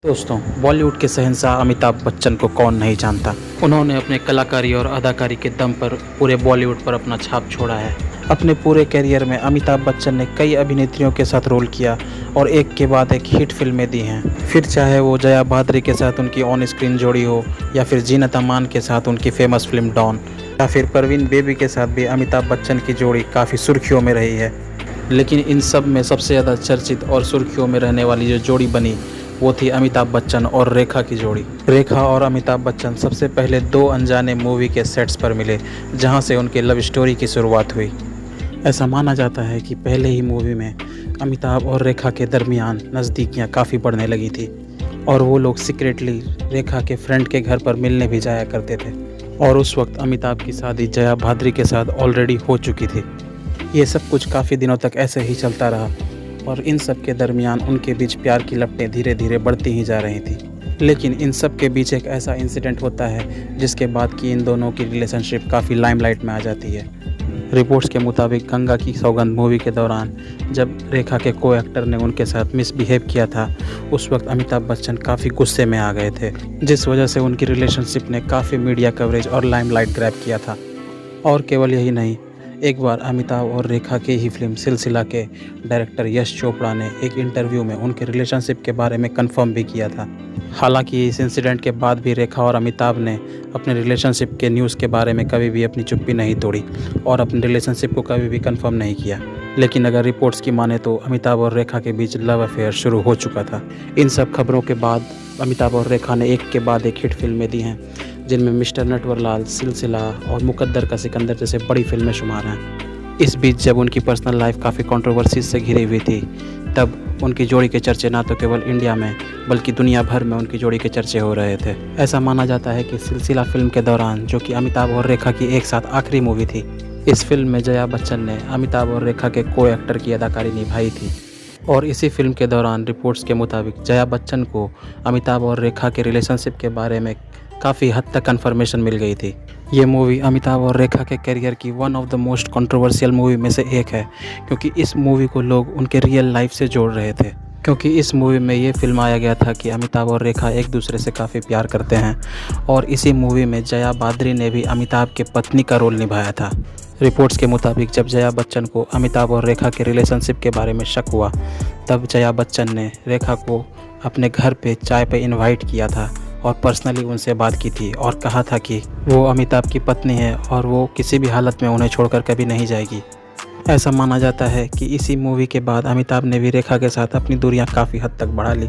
दोस्तों, बॉलीवुड के शहंशाह अमिताभ बच्चन को कौन नहीं जानता। उन्होंने अपने कलाकारी और अदाकारी के दम पर पूरे बॉलीवुड पर अपना छाप छोड़ा है। अपने पूरे करियर में अमिताभ बच्चन ने कई अभिनेत्रियों के साथ रोल किया और एक के बाद एक हिट फिल्में दी हैं। फिर चाहे वो जया भाद्री के साथ उनकी ऑन स्क्रीन जोड़ी हो, या फिर जीनत अमान के साथ उनकी फेमस फिल्म डॉन, या फिर परवीन बेबी के साथ भी अमिताभ बच्चन की जोड़ी काफ़ी सुर्खियों में रही है। लेकिन इन सब में सबसे ज़्यादा चर्चित और सुर्खियों में रहने वाली जो जोड़ी बनी वो थी अमिताभ बच्चन और रेखा की जोड़ी। रेखा और अमिताभ बच्चन सबसे पहले दो अनजाने मूवी के सेट्स पर मिले, जहां से उनकी लव स्टोरी की शुरुआत हुई। ऐसा माना जाता है कि पहले ही मूवी में अमिताभ और रेखा के दरमियान नज़दीकियां काफ़ी बढ़ने लगी थी और वो लोग सीक्रेटली रेखा के फ्रेंड के घर पर मिलने भी जाया करते थे। और उस वक्त अमिताभ की शादी जया भाद्री के साथ ऑलरेडी हो चुकी थी। ये सब कुछ काफ़ी दिनों तक ऐसे ही चलता रहा और इन सब के दरमियान उनके बीच प्यार की लपटें धीरे धीरे बढ़ती ही जा रही थी। लेकिन इन सब के बीच एक ऐसा इंसिडेंट होता है जिसके बाद कि इन दोनों की रिलेशनशिप काफ़ी लाइमलाइट में आ जाती है। रिपोर्ट्स के मुताबिक गंगा की सौगंध मूवी के दौरान जब रेखा के को एक्टर ने उनके साथ मिसबिहेव किया था, उस वक्त अमिताभ बच्चन काफ़ी गुस्से में आ गए थे, जिस वजह से उनकी रिलेशनशिप ने काफ़ी मीडिया कवरेज और लाइमलाइट ग्रैब किया था। और केवल यही नहीं, एक बार अमिताभ और रेखा की ही फिल्म सिलसिला के डायरेक्टर यश चोपड़ा ने एक इंटरव्यू में उनके रिलेशनशिप के बारे में कंफर्म भी किया था। हालांकि इस इंसिडेंट के बाद भी रेखा और अमिताभ ने अपने रिलेशनशिप के न्यूज़ के बारे में कभी भी अपनी चुप्पी नहीं तोड़ी और अपने रिलेशनशिप को कभी भी कंफर्म नहीं किया। लेकिन अगर रिपोर्ट्स की माने तो अमिताभ और रेखा के बीच लव अफेयर शुरू हो चुका था। इन सब खबरों के बाद अमिताभ और रेखा ने एक के बाद एक हिट फिल्में दी हैं, जिनमें मिस्टर नटवरलाल, सिलसिला और मुकद्दर का सिकंदर जैसे बड़ी फिल्में शुमार हैं। इस बीच जब उनकी पर्सनल लाइफ काफ़ी कंट्रोवर्सीज से घिरी हुई थी, तब उनकी जोड़ी के चर्चे ना तो केवल इंडिया में बल्कि दुनिया भर में उनकी जोड़ी के चर्चे हो रहे थे। ऐसा माना जाता है कि सिलसिला फिल्म के दौरान, जो कि अमिताभ और रेखा की एक साथ आखिरी मूवी थी, इस फिल्म में जया बच्चन ने अमिताभ और रेखा के को एक्टर की अदाकारी निभाई थी। और इसी फिल्म के दौरान रिपोर्ट्स के मुताबिक जया बच्चन को अमिताभ और रेखा के रिलेशनशिप के बारे में काफ़ी हद तक कन्फर्मेशन मिल गई थी। ये मूवी अमिताभ और रेखा के करियर की one of the most controversial movie में से एक है, क्योंकि इस मूवी को लोग उनके रियल लाइफ से जोड़ रहे थे। क्योंकि इस मूवी में ये फिल्माया गया था कि अमिताभ और रेखा एक दूसरे से काफ़ी प्यार करते हैं और इसी मूवी में जया भाद्री ने भी अमिताभ के पत्नी का रोल निभाया था। रिपोर्ट्स के मुताबिक जब जया बच्चन को अमिताभ और रेखा के रिलेशनशिप के बारे में शक हुआ, तब जया बच्चन ने रेखा को अपने घर पे चाय पे इनवाइट किया था और पर्सनली उनसे बात की थी और कहा था कि वो अमिताभ की पत्नी है और वो किसी भी हालत में उन्हें छोड़कर कभी नहीं जाएगी। ऐसा माना जाता है कि इसी मूवी के बाद अमिताभ ने भी रेखा के साथ अपनी दूरियां काफ़ी हद तक बढ़ा ली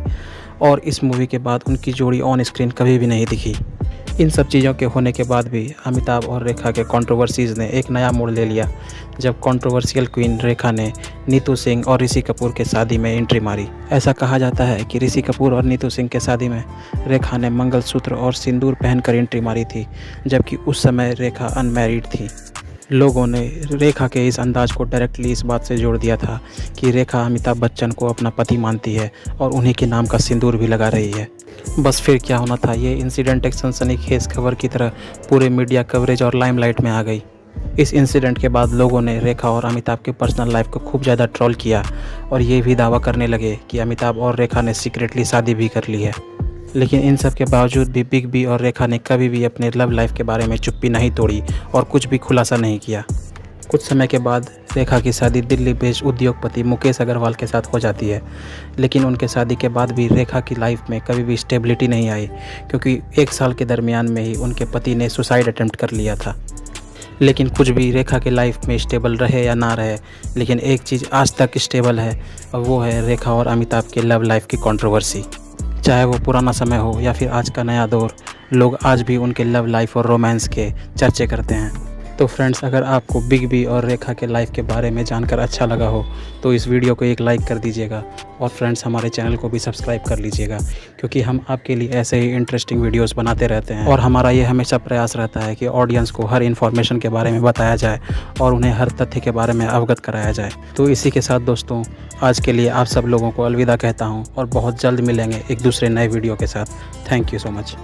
और इस मूवी के बाद उनकी जोड़ी ऑन स्क्रीन कभी भी नहीं दिखी। इन सब चीज़ों के होने के बाद भी अमिताभ और रेखा के कंट्रोवर्सीज़ ने एक नया मोड़ ले लिया, जब कंट्रोवर्शियल क्वीन रेखा ने नीतू सिंह और ऋषि कपूर के शादी में एंट्री मारी। ऐसा कहा जाता है कि ऋषि कपूर और नीतू सिंह के शादी में रेखा ने मंगलसूत्र और सिंदूर पहनकर एंट्री मारी थी, जबकि उस समय रेखा अनमैरिड थी। लोगों ने रेखा के इस अंदाज को डायरेक्टली इस बात से जोड़ दिया था कि रेखा अमिताभ बच्चन को अपना पति मानती है और उन्हीं के नाम का सिंदूर भी लगा रही है। बस फिर क्या होना था, ये इंसिडेंट एक सनसनीखेज खबर की तरह पूरे मीडिया कवरेज और लाइमलाइट में आ गई। इस इंसिडेंट के बाद लोगों ने रेखा और अमिताभ के पर्सनल लाइफ को खूब ज़्यादा ट्रोल किया और ये भी दावा करने लगे कि अमिताभ और रेखा ने सीक्रेटली शादी भी कर ली है। लेकिन इन सब के बावजूद भी बिग बी और रेखा ने कभी भी अपने लव लाइफ के बारे में चुप्पी नहीं तोड़ी और कुछ भी खुलासा नहीं किया। कुछ समय के बाद रेखा की शादी दिल्ली बेस्ड उद्योगपति मुकेश अग्रवाल के साथ हो जाती है, लेकिन उनके शादी के बाद भी रेखा की लाइफ में कभी भी स्टेबिलिटी नहीं आई, क्योंकि एक साल के दरमियान में ही उनके पति ने सुसाइड अटेम्प्ट कर लिया था। लेकिन कुछ भी रेखा की लाइफ में स्टेबल रहे या ना रहे, लेकिन एक चीज़ आज तक स्टेबल है और वो है रेखा और अमिताभ के लव लाइफ की कंट्रोवर्सी। चाहे वो पुराना समय हो या फिर आज का नया दौर, लोग आज भी उनके लव लाइफ और रोमांस के चर्चे करते हैं। तो फ्रेंड्स, अगर आपको बिग बी और रेखा के लाइफ के बारे में जानकर अच्छा लगा हो तो इस वीडियो को एक लाइक कर दीजिएगा और फ्रेंड्स हमारे चैनल को भी सब्सक्राइब कर लीजिएगा, क्योंकि हम आपके लिए ऐसे ही इंटरेस्टिंग वीडियोस बनाते रहते हैं और हमारा ये हमेशा प्रयास रहता है कि ऑडियंस को हर इन्फॉर्मेशन के बारे में बताया जाए और उन्हें हर तथ्य के बारे में अवगत कराया जाए। तो इसी के साथ दोस्तों, आज के लिए आप सब लोगों को अलविदा कहता हूँ और बहुत जल्द मिलेंगे एक दूसरे नए वीडियो के साथ। Thank you so much.